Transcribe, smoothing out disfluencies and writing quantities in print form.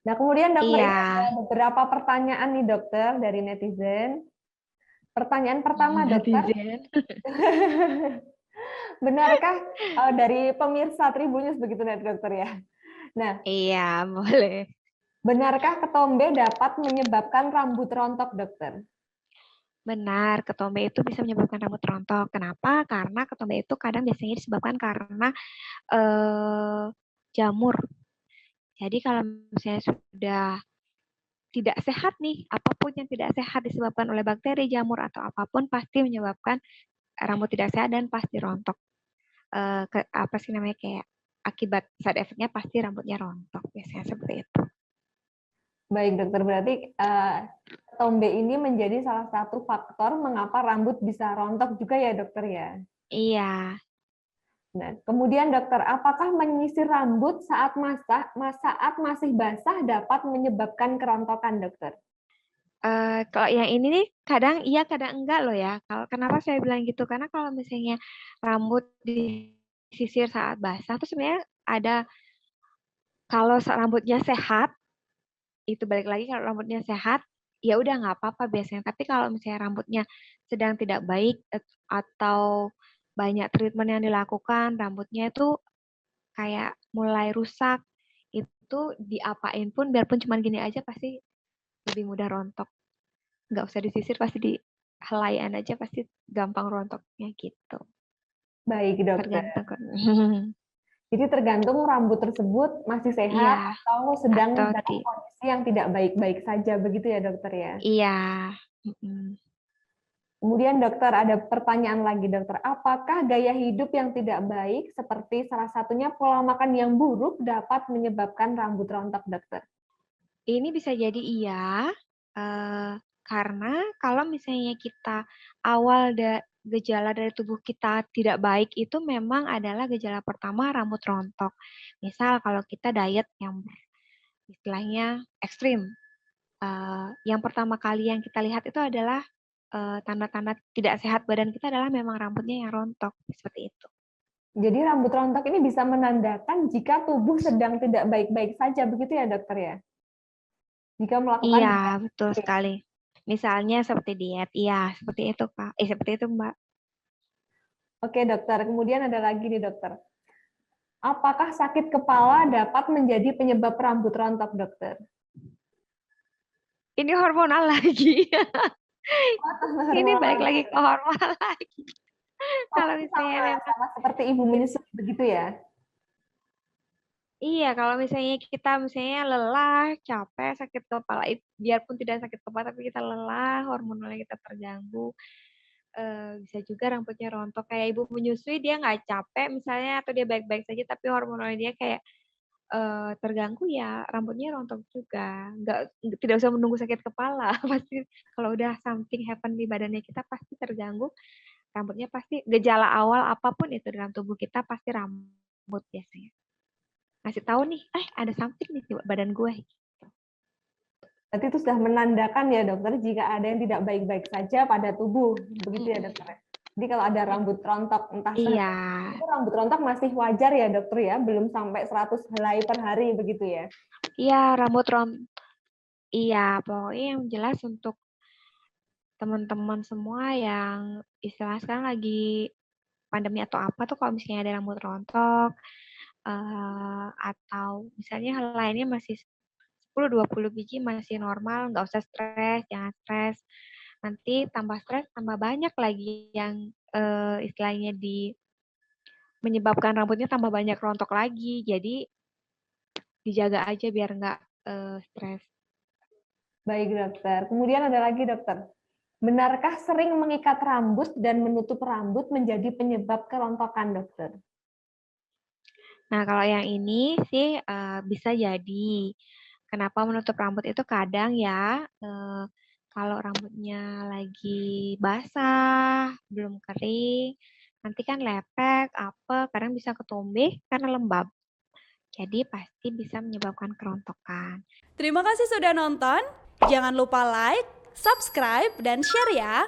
Nah, kemudian dokter Iya. ini ada beberapa pertanyaan nih dokter dari netizen. Pertanyaan pertama dokter, Netizen. benarkah dari pemirsa Tribunnews begitu nih dokter ya? Nah, Iya, boleh. benarkah ketombe dapat menyebabkan rambut rontok dokter? Benar, ketombe itu bisa menyebabkan rambut rontok. Kenapa? Karena ketombe itu kadang biasanya disebabkan karena eh, jamur. Jadi kalau misalnya sudah tidak sehat nih, apapun yang tidak sehat disebabkan oleh bakteri, jamur, atau apapun pasti menyebabkan rambut tidak sehat dan pasti rontok. Apa sih namanya kayak akibat side effect-nya pasti rambutnya rontok biasanya seperti itu. Baik dokter, berarti ketombe ini menjadi salah satu faktor mengapa rambut bisa rontok juga ya dokter ya? Iya. Nah, kemudian dokter, apakah menyisir rambut saat masih basah dapat menyebabkan kerontokan dokter? Kalau yang ini nih kadang iya kadang enggak loh ya. Kalau kenapa saya bilang gitu? Karena kalau misalnya rambut disisir saat basah tuh sebenarnya ada kalau rambutnya sehat itu balik lagi kalau rambutnya sehat ya udah nggak apa-apa biasanya. Tapi kalau misalnya rambutnya sedang tidak baik atau banyak treatment yang dilakukan rambutnya itu kayak mulai rusak itu diapain pun biarpun cuma gini aja pasti lebih mudah rontok. Nggak usah disisir pasti di helaian aja pasti gampang rontoknya gitu. Baik dokter. Tergantung kan. Jadi tergantung rambut tersebut masih Iya, sehat atau sedang atau dalam kondisi yang tidak baik-baik saja, begitu ya dokter ya? iya. Mm-mm. Kemudian dokter ada pertanyaan lagi dokter, apakah gaya hidup yang tidak baik seperti salah satunya pola makan yang buruk dapat menyebabkan rambut rontok dokter? Ini bisa jadi iya, eh, karena kalau misalnya kita awal gejala dari tubuh kita tidak baik itu memang adalah gejala pertama rambut rontok. Misal kalau kita diet yang istilahnya ekstrim, yang pertama kali yang kita lihat itu adalah tanda-tanda tidak sehat badan kita adalah memang rambutnya yang rontok seperti itu. Jadi rambut rontok ini bisa menandakan jika tubuh sedang tidak baik-baik saja, begitu ya dokter ya? Jika melakukan Iya, diet. betul sekali. Misalnya seperti diet, iya seperti itu Kak. Seperti itu Mbak. Oke dokter, kemudian ada lagi nih dokter. Apakah sakit kepala dapat menjadi penyebab rambut rontok dokter? Ini hormonal lagi. Ini Hormonal balik lagi. lagi ke hormonal lagi. Kalau Oh, misalnya sama, memang sama seperti ibu menyusui begitu ya? iya, kalau misalnya kita misalnya lelah, capek, sakit kepala, biarpun tidak sakit kepala tapi kita lelah, hormonalnya kita terganggu, bisa juga rambutnya rontok. Kayak ibu menyusui dia nggak capek misalnya atau dia baik-baik saja tapi hormonalnya dia kayak terganggu ya rambutnya rontok juga. Tidak usah menunggu sakit kepala. Pasti kalau udah something happen di badannya kita pasti terganggu. Rambutnya pasti gejala awal apapun itu dalam tubuh kita pasti rambut biasanya. Ngasih tahu nih, ada something nih di badan gue. Berarti itu sudah menandakan ya dokter jika ada yang tidak baik-baik saja pada tubuh, begitu ya dokter. Jadi kalau ada rambut rontok entah Iya, itu rambut rontok masih wajar ya dokter ya, belum sampai 100 helai per hari begitu ya. iya rambut iya pokoknya yang jelas untuk teman-teman semua yang istilah sekarang lagi pandemi atau apa tuh kalau misalnya ada rambut rontok atau misalnya hal lainnya masih 10-20 biji masih normal, nggak usah stres, jangan stres. Nanti tambah stres, tambah banyak lagi yang istilahnya menyebabkan rambutnya tambah banyak rontok lagi. Jadi dijaga aja biar nggak stres. Baik dokter. Kemudian ada lagi dokter. Benarkah sering mengikat rambut dan menutup rambut menjadi penyebab kerontokan dokter? Nah, kalau yang ini sih bisa jadi. Kenapa menutup rambut itu kadang ya, kalau rambutnya lagi basah, belum kering, nanti kan lepek, apa, kadang bisa ketombe karena lembab. Jadi pasti bisa menyebabkan kerontokan. Terima kasih sudah nonton. Jangan lupa like, subscribe, dan share ya.